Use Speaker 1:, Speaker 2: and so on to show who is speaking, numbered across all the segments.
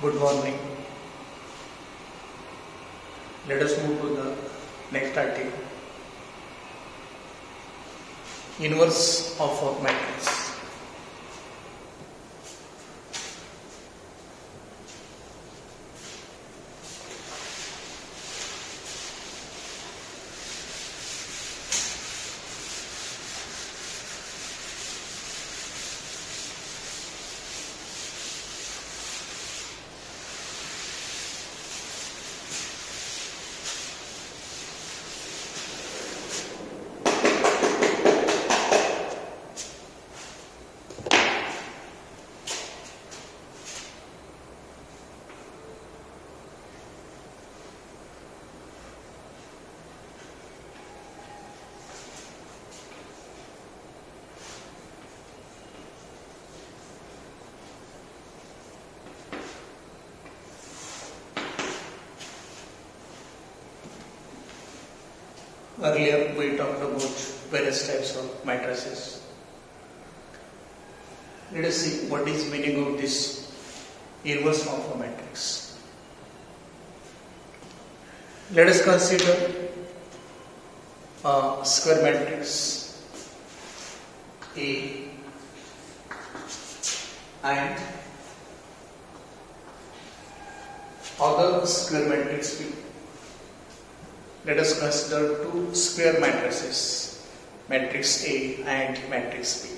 Speaker 1: Good morning. Let us move to the next article. Inverse of a matrix. Earlier we talked about various types of matrices. Let us see what is meaning of this inverse of a matrix. Let us consider a square matrix A and other square matrix B. Let us consider two square matrices, matrix A and matrix B.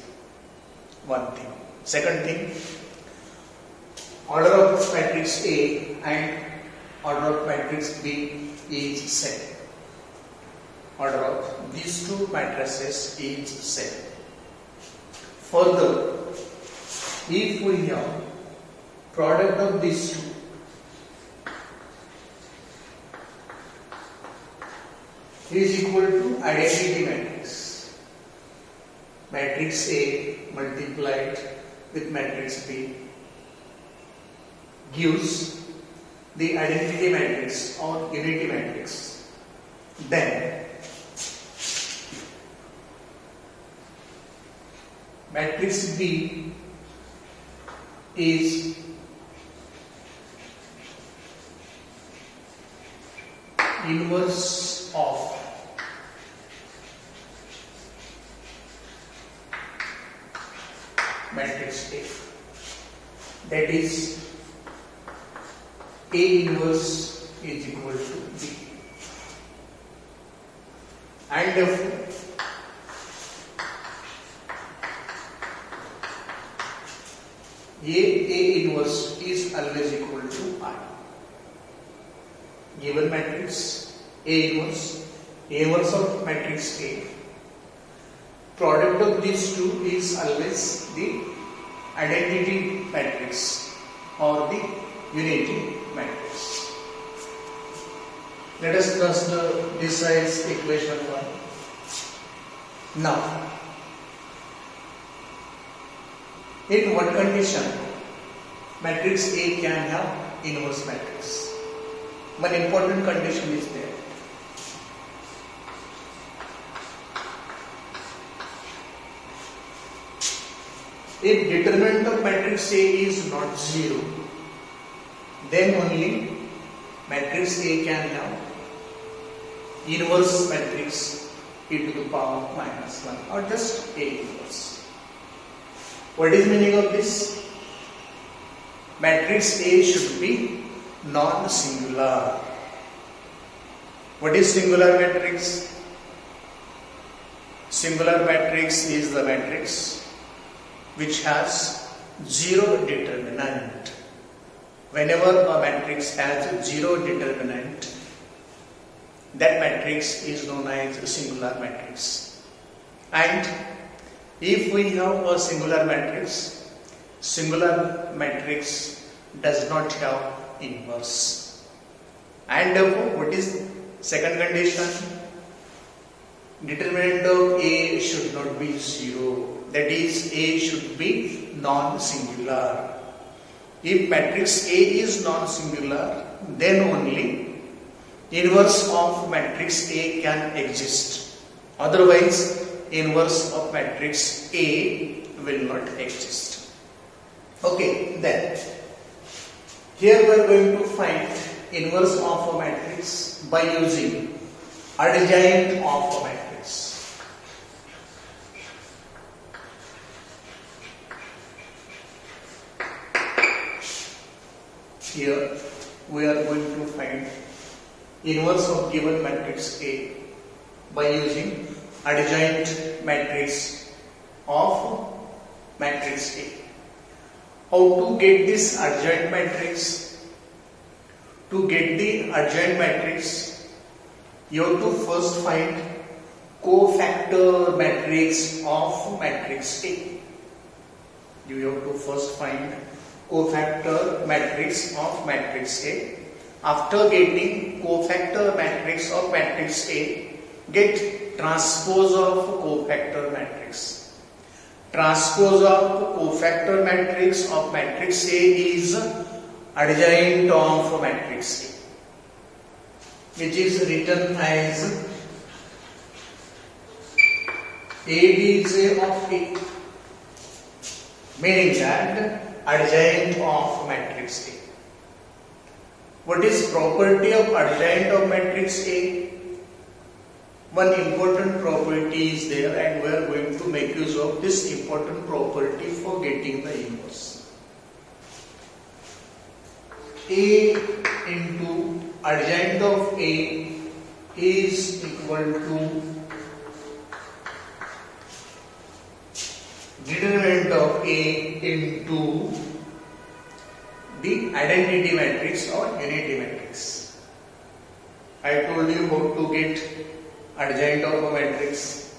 Speaker 1: One thing. Second thing, order of matrix A and order of matrix B is same. Order of these two matrices is same. Further, if we have product of these two, is equal to identity matrix. Matrix A multiplied with matrix B gives the identity matrix or unity matrix. Then matrix B is inverse of matrix A. That is, A inverse is equal to B. And therefore, A inverse is always equal to I. Given matrix A inverse of matrix A, product of these two is always the identity matrix or the unity matrix. Let us consider this as equation 1. Now, in what condition matrix A can have inverse matrix? One important condition is there. If determinant of matrix A is not 0, then only matrix A can have inverse matrix e to the power minus 1 or just A inverse. What is meaning of this? Matrix A should be non-singular. What is singular matrix? Singular matrix is the matrix which has zero determinant. Whenever a matrix has zero determinant, that matrix is known as a singular matrix. And if we have a singular matrix does not have inverse. And therefore, what is second condition? Determinant of A should not be 0. That is, A should be non-singular. If matrix A is non-singular, then only inverse of matrix A can exist. Otherwise, inverse of matrix A will not exist. Okay, then Here we are going to find inverse of a matrix by using adjoint of a matrix. Here we are going to find inverse of given matrix A by using adjoint matrix of matrix A. How to get this adjoint matrix? To get the adjoint matrix, you have to first find cofactor matrix of matrix A. You have to first find cofactor matrix of matrix A. After getting cofactor matrix of matrix A, get transpose of cofactor matrix. Transpose of cofactor matrix of matrix A is adjoint of matrix A, which is written as ABJ of A, meaning that adjoint of matrix A. What is property of adjoint of matrix A? One important property is there, and we are going to make use of this important property for getting the inverse. A into adjoint of A is equal to determinant of A into the identity matrix or unity matrix. I told you how to get adjoint of a matrix.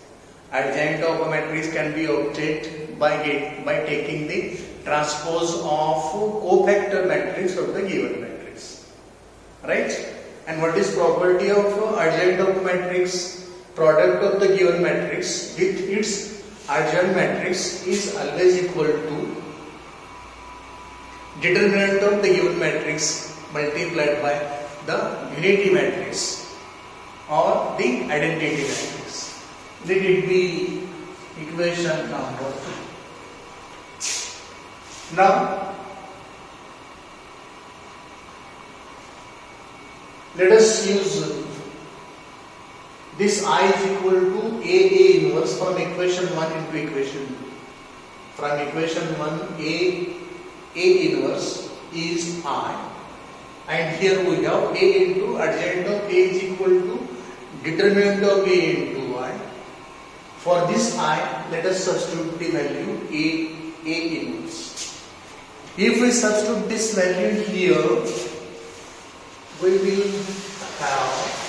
Speaker 1: Adjoint of a matrix can be obtained by taking the transpose of cofactor matrix of the given matrix, right? And what is property of adjoint of a matrix? Product of the given matrix with its adjoint matrix is always equal to determinant of the given matrix multiplied by the unity matrix or the identity matrix. Let it be equation number 2. Now, let us use this I is equal to A inverse from equation 1 into equation 2. From equation 1, A inverse is I, and here we have A into adjoint of A is equal to determinant of A into I. For this I, let us substitute the value A inverse. If we substitute this value here, we will have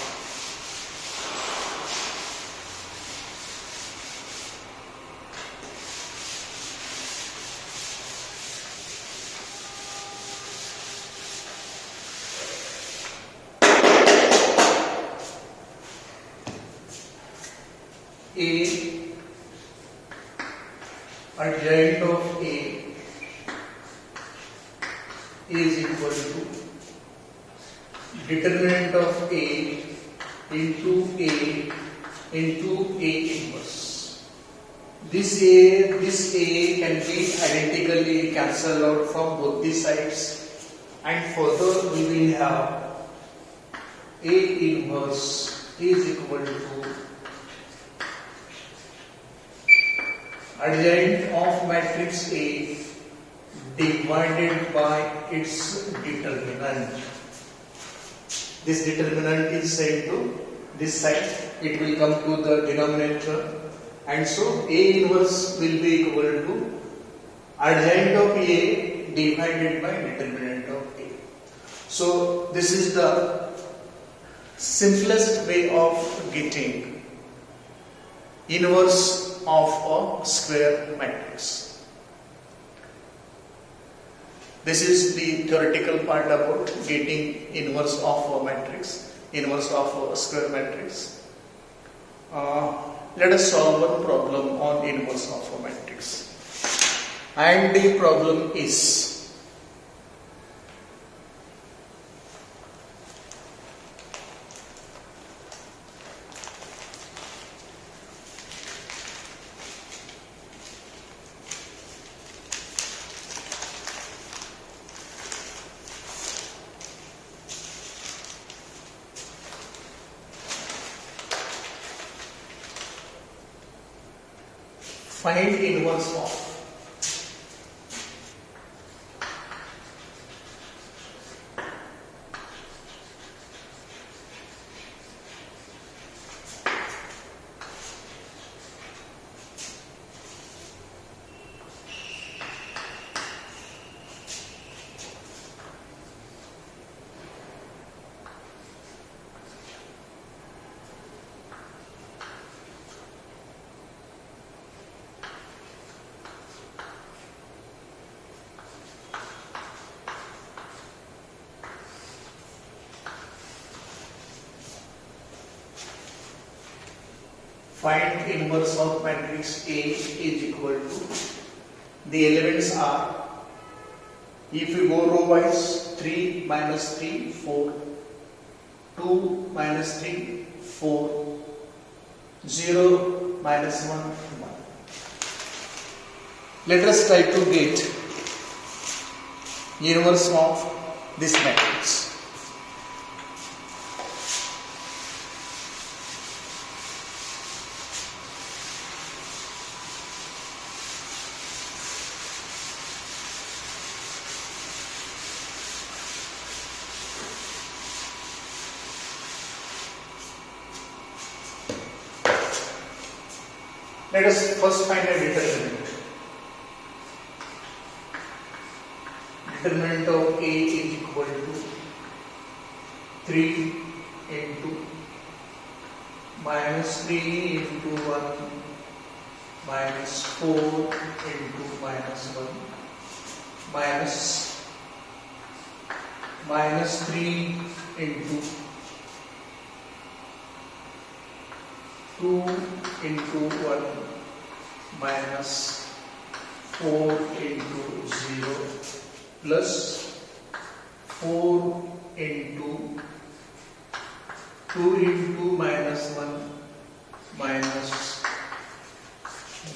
Speaker 1: A adjoint of A is equal to determinant of A into A inverse. This A can be identically cancelled out from both the sides, and further we will have A inverse is equal to adjoint of matrix A divided by its determinant. This determinant is sent to this side, it will come to the denominator, and so A inverse will be equal to adjoint of A divided by determinant of A. So this is the simplest way of getting inverse of a square matrix. This is the theoretical part about getting inverse of a matrix, inverse of a square matrix. Let us solve one problem on inverse of a matrix. And the problem is, Find inverse of find inverse of matrix A is equal to, the elements are, if you go row wise, 3 minus 3 4, 2 minus 3 4, 0 minus 1 1. Let us try to get inverse of this matrix. Let us first find a determinant. Determinant of A is equal to 3 into minus 3 into 1 minus 4 into minus 1 minus 3 into 2 into 1 minus 4 into 0 plus 4 into 2 into minus 1 minus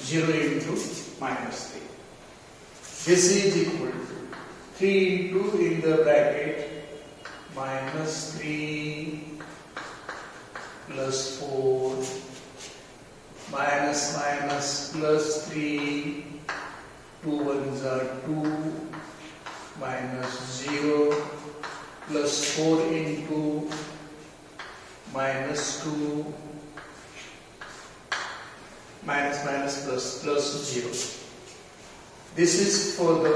Speaker 1: 0 into minus 3. This is equal to 3 into in the bracket minus 3 plus 4 minus minus plus 3, 2 ones are 2 minus 0 plus 4 into minus 2 minus minus plus 0. This is for the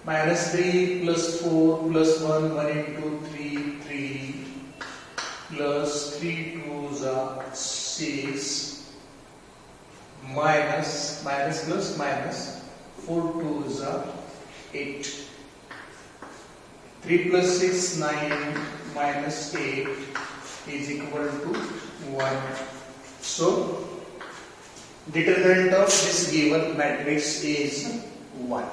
Speaker 1: minus 3 plus 4 plus 1 1 into 3 3 plus 3 2s are 6 minus plus minus 4 2s are 8. 3 plus 6 9 minus 8 is equal to 1. So determinant of this given matrix is 1.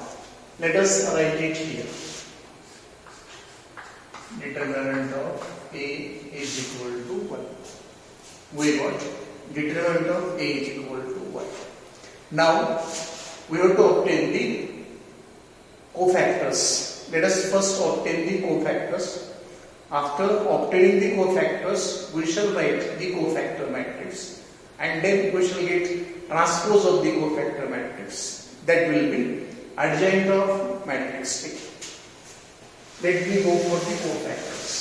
Speaker 1: Let us write it here. Determinant of A is equal to 1. We got determinant of A is equal to 1. Now we have to obtain the cofactors. Let us first obtain the cofactors. After obtaining the cofactors, we shall write the cofactor matrix, and then we shall get transpose of the cofactor matrix. That will be adjoint of matrix A. Let me go for the cofactors.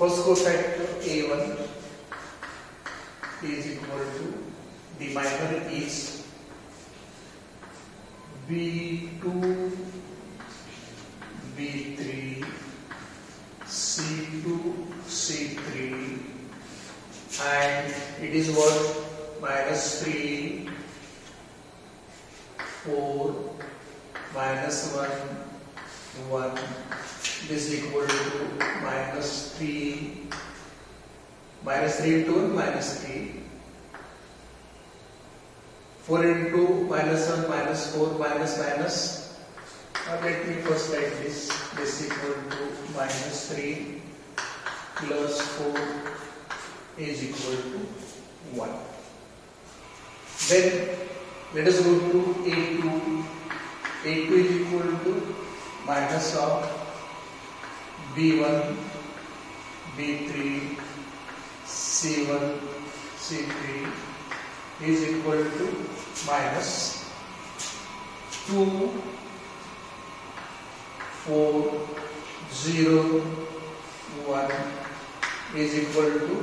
Speaker 1: First cofactor A1 is equal to, the minor is B2, B3, C2, C3, and it is what? Minus 3, 4, minus 1, 1. This is equal to minus 3 into 1 minus 3, 4 into minus 1 minus 4 minus minus. Let me first write this. This is equal to minus 3 plus 4 is equal to 1. Then let us go to A2. A2 is equal to minus of B1, B3, C1, C3 is equal to minus 2, 4, 0, 1 is equal to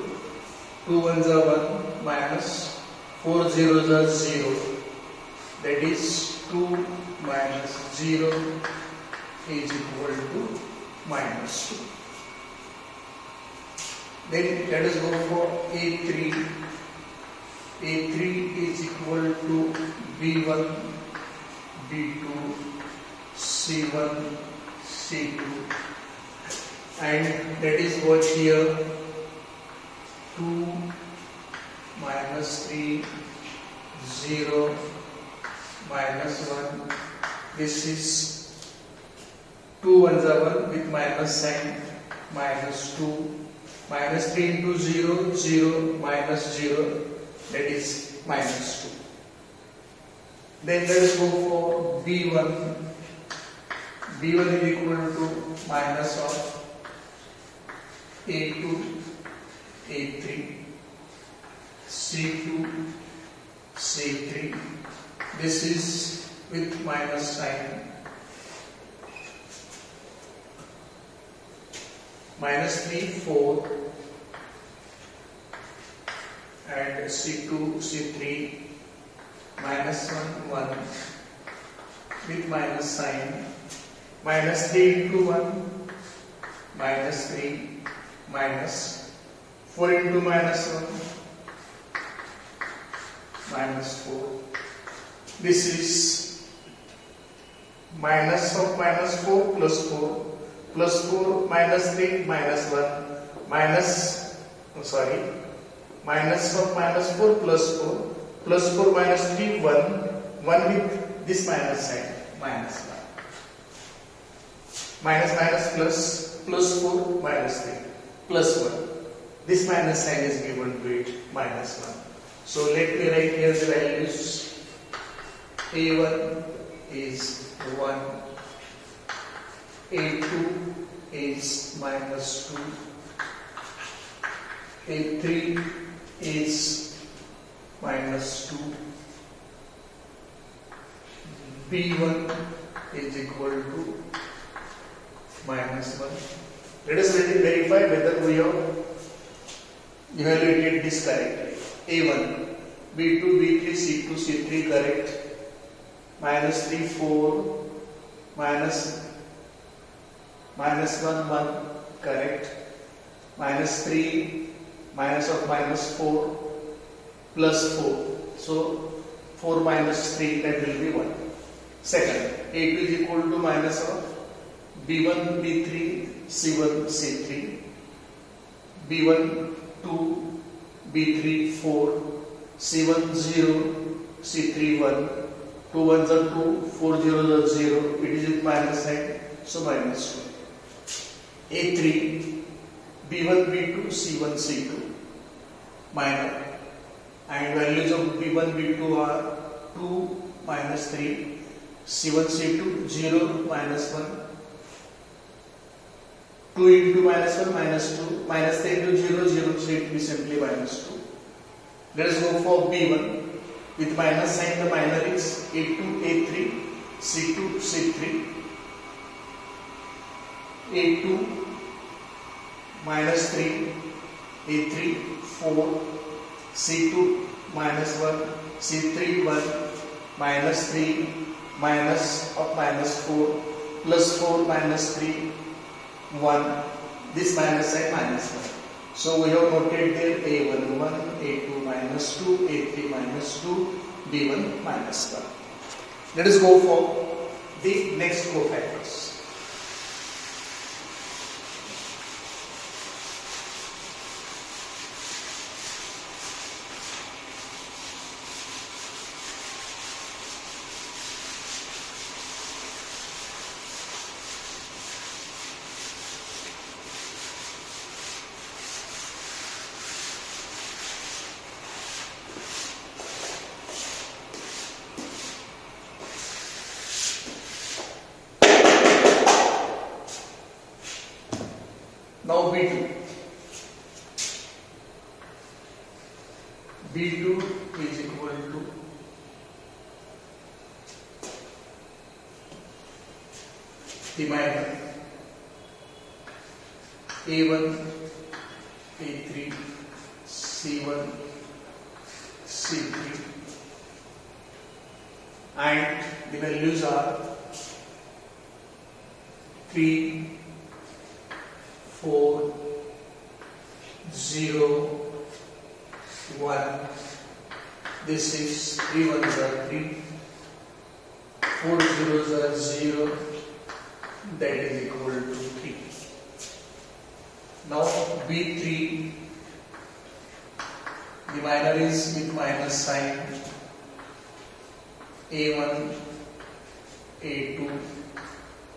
Speaker 1: 2 ones are 1 minus 4 zeros are 0, that is 2 minus 0 is equal to minus 2. Then let us go for A3. A3 is equal to B1, B2, C1, C2, and that is what here 2 minus 3, 0, minus 1. This is 2 ones are 1 with minus sign, minus 2. Minus 3 into 0, 0, minus 0, that is minus 2. Then let us go for B1. B1 is equal to minus of A2, A3, C2, C3. This is with minus sign. Minus 3, 4, and C2, C3, minus 1, 1 with minus sign. Minus 3 into 1, minus 3, minus 4 into minus 1, minus 4. This is minus of minus 4 plus 4. Plus 4 minus 3 minus 1 minus minus of minus 4 plus 4 minus 3 1 with this minus sign, minus 1 minus plus 4 minus 3 plus 1. This minus sign is given to it, minus 1. So let me write here the values. A1 is 1, A2 is minus 2, A3 is minus 2, B1 is equal to minus 1. Let us verify whether we have evaluated this correctly. A1, B2, B3, C2, C3 correct. Minus 3, 4, minus 1, 1 correct. Minus 3, minus of minus 4, plus 4. So 4 minus 3, that will be 1. Second, A2 is equal to minus of B1, B3, C1, C3, B1, 2, B3, 4, C1, 0, C3, 1. 2 ones are 2, 4 zeros are 0. It is with minus sign, so minus 2. A3, B1, B2, C1, C2, minor, and values of B1, B2 are 2, minus 3, C1, C2, 0, minus 1, 2 into minus 1, minus 2, minus 3 into 0, 0, so it will be simply minus 2. Let us go for B1. With minus sign, the minor is A2, A3, C2, C3, A2, minus 3, A3, 4, C2, minus 1, C3, 1, minus 3, minus of minus 4, plus 4, minus 3, 1. This minus sign, minus 1. So we have noted there A1, 1, A2, minus 2, A3, minus 2, B1, minus 1. Let us go for the next cofactors. Now B2. B2 is equal to the minor A1, A3, C1, C3, and the values are 3, 4, 0, 1. This is 3 ones are 3, 4 zeros are 0. That is equal to 3. Now B3, the minor is with minus sign. A1, A2,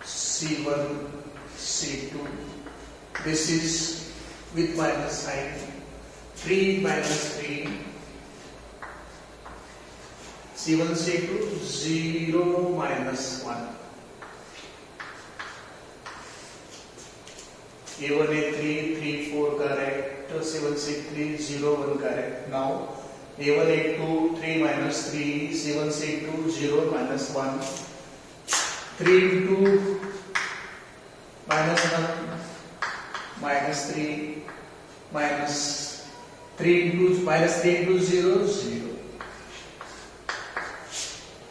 Speaker 1: C1, C2. This is with minus sign. 3 minus 3. C1, C2, 0 minus 1. A1, A3, 3, 4 correct. 7, 6, 3, 0, 1 correct. Now A1, A2, 3 minus 3, C1, C2, 0 minus 1. 3 into minus 1, minus 3, minus 3 into 0, 0.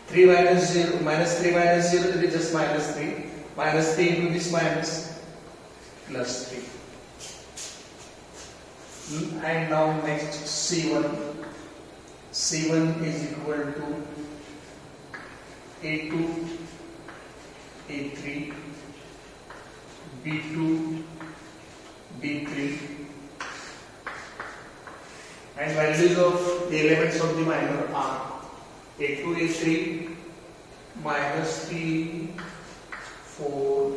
Speaker 1: 3 minus 0, minus 3 minus 0, it is just minus 3. Minus 3 into this minus plus 3. And now next C1. C1 is equal to A2, A3, B2, B3, and values of the elements of the minor are A2, A3, minus 3, 4,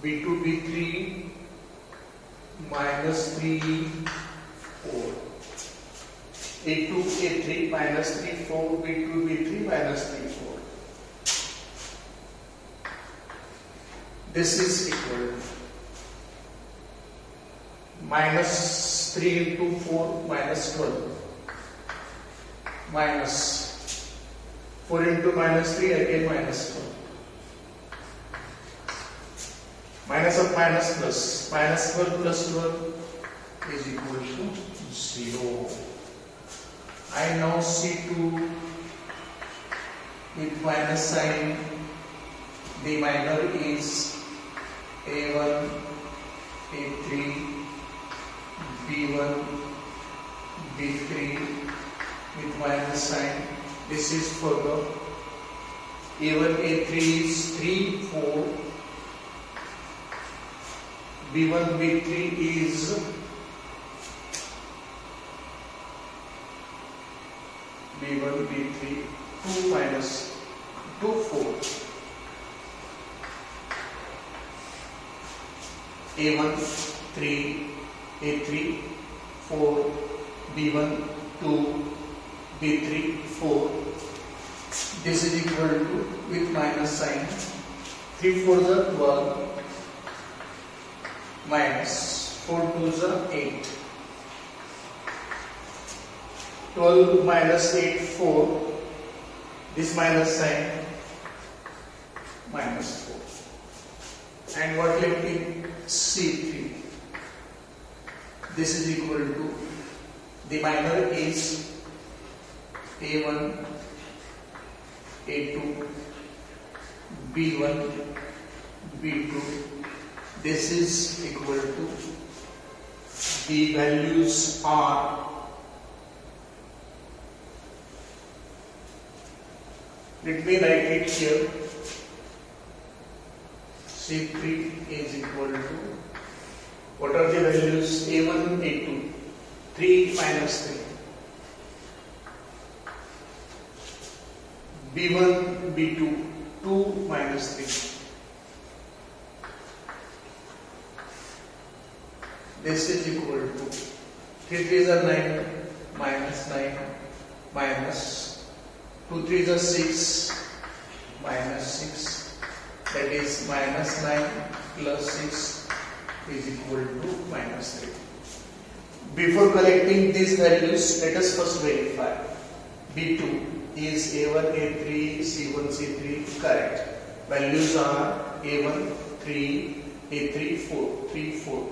Speaker 1: B2, B3, minus 3, 4. A2, A3, minus 3, 4, B2, B3, minus 3, 4. This is equal to minus 3 into 4, minus 12. Minus 4 into minus 3, again minus 12. Minus of minus plus. Minus 12 plus 12 is equal to 0. I now C2 with minus sign. The minor is A1, A3, B1, B3 with minus sign. This is for the A1, A3 is 3, 4. B1, B3 is B1, B3, 2 minus 2, 4. A1, 3, A3, 4, B1, 2, B3, 4. This is equal to, with minus sign, 3 4 is 12, minus 4 2 is 8. 12 minus 8, 4. This minus sign, minus 4. And what left in C3? This is equal to, the minor is A1, A2, B1, B2. This is equal to, the values are, let me write it here. C3 is equal to, what are the values? A1, A2, 3 minus 3. B1, B2, 2 minus 3. This is equal to 3 3s are 9, minus 9, minus 2 3s are 6, minus 6. That is minus 9 plus 6 is equal to minus 3. Before collecting these values, let us first verify. B2 is A1, A3, C1, C3 correct. Values are A1, 3, A3, 4, 3, 4.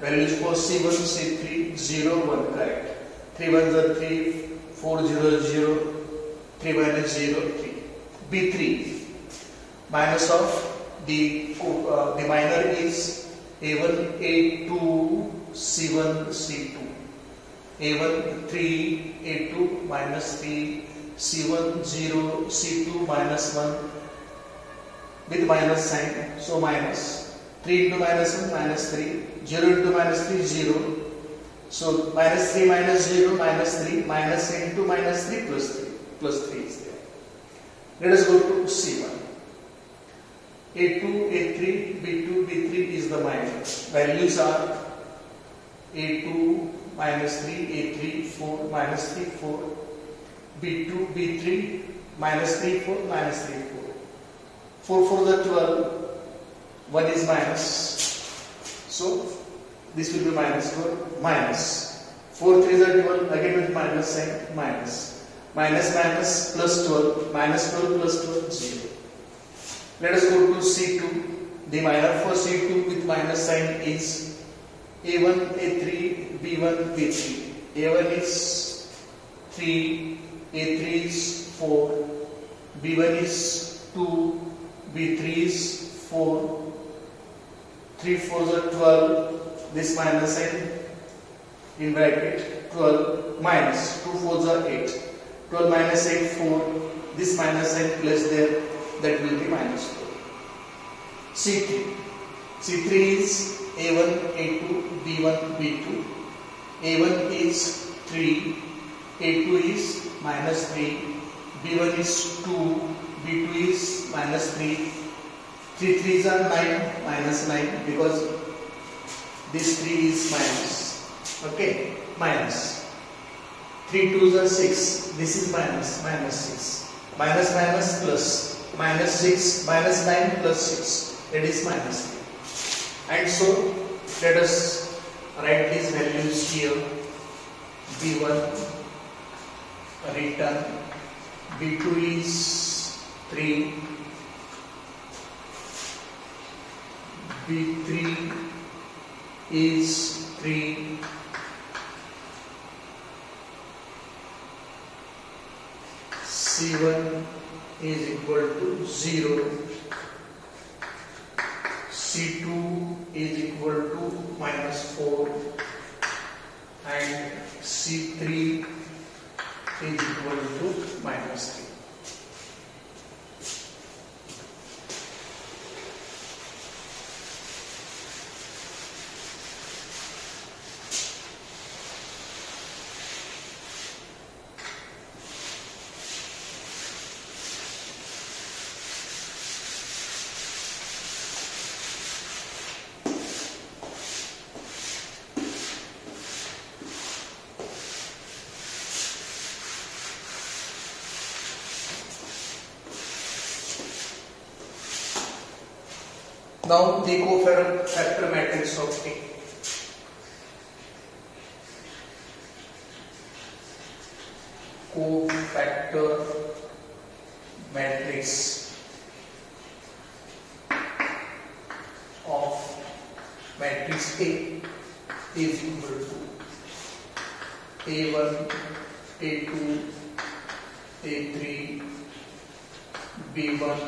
Speaker 1: Values for C1, C3, 0, 1 correct. 3 ones are 3, 4 0 0, 3 minus 0, 3. B3 minus of the minor is A1, A2, C1, C2. A1, 3, A2, minus 3, C1, 0, C2, minus 1 with minus sign. So minus 3 into minus 1, minus 3, 0 into minus 3, 0. So minus 3 minus 0, minus 3, minus into minus 3 plus 3. Plus 3 is there. Let us go to C1. A2, A3, B2, B3 is the minor. Values are A2, minus 3, A3, 4, minus 3, 4. B2, B3, minus 3, 4, minus 3, 4. 4 for the 12, 1 is minus. So this will be minus 4, minus. 4 3 is 12, again with minus sign, minus. Minus minus plus 12, minus 12 plus 12, 0. Let us go to C2. The minor for C2 with minus sign is A1, A3, B1, B3. A1 is 3, A3 is 4, B1 is 2, B3 is 4, 3 4s are 12, this minus sign in bracket 12 minus 2 4s are 8, 12 minus 8 4, this minus sign placed there, that will be minus 4. C3. C3 is A1, A2, B1, B2. A1 is 3, A2 is minus 3, B1 is 2, B2 is minus 3. 3 3s are 9, minus 9 because this 3 is minus. Okay, minus. 3 2s are 6, this is minus, minus 6. Minus minus plus, minus 6, minus 9 plus 6, that is minus 3. And so, let us write these values here. B1 return, B2 is 3, B3 is 3, C1 is equal to 0, C2 is equal to minus 4 and C3 is equal to minus 3. Now the cofactor matrix of A. Cofactor matrix of matrix A is equal to A1, A2, A3, B1,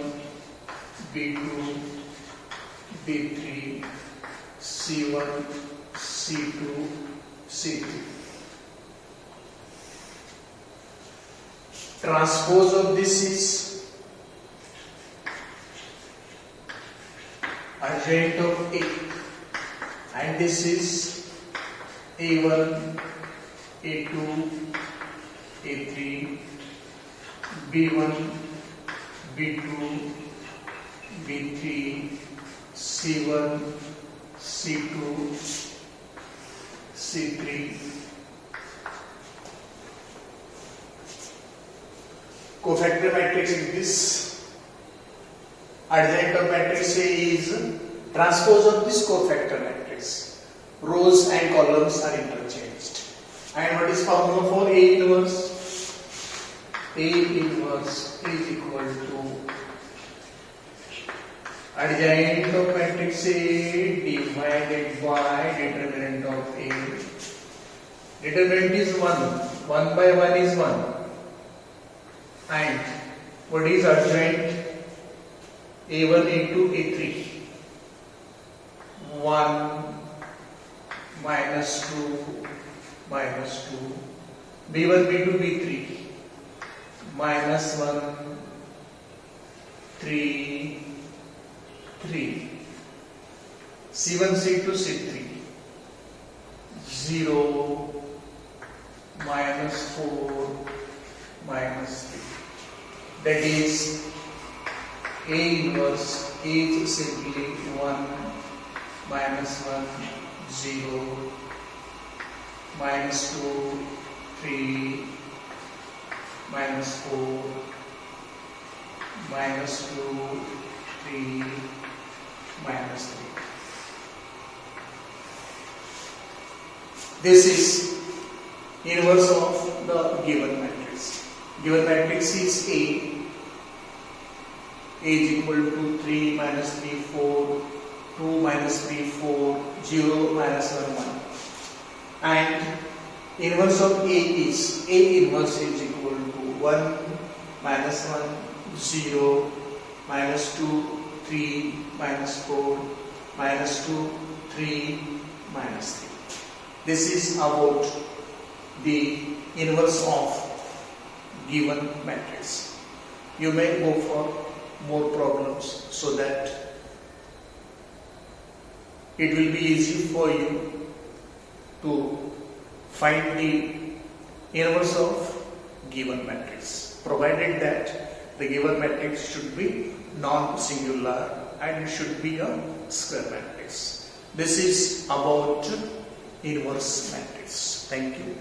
Speaker 1: B2, B3, C1, C2, C3. Transpose of this is adjoint of A, and this is A1, A2, A3, B1, B2, B3, C1, C2, C3. Cofactor matrix is this. Adjoint of matrix A is transpose of this cofactor matrix. Rows and columns are interchanged. And what is formula for A inverse? A inverse is equal to adjoint of matrix A divided by determinant of A. Determinant is 1. 1 by 1 is 1. And what is adjoint? A1, A2, A3. 1 minus 2 minus 2. B1, B2, B3. Minus 1, 3, 3. C1, C2, C3. 0, minus 4, minus 3. That is A inverse is simply 1, minus 1, 0, minus 2, 3, minus 4, minus 2, 3, minus 3. This is inverse of the given matrix. Given matrix is A. A is equal to 3 minus 3, 4, 2 minus 3, 4, 0 minus 1, 1. And inverse of A is A inverse is equal to 1 minus 1, 0, minus 2, 3, minus 4, minus 2, 3, minus 3. This is about the inverse of given matrix. You may go for more problems so that it will be easy for you to find the inverse of given matrix, provided that the given matrix should be non-singular and it should be a square matrix. This is about inverse matrix. Thank you.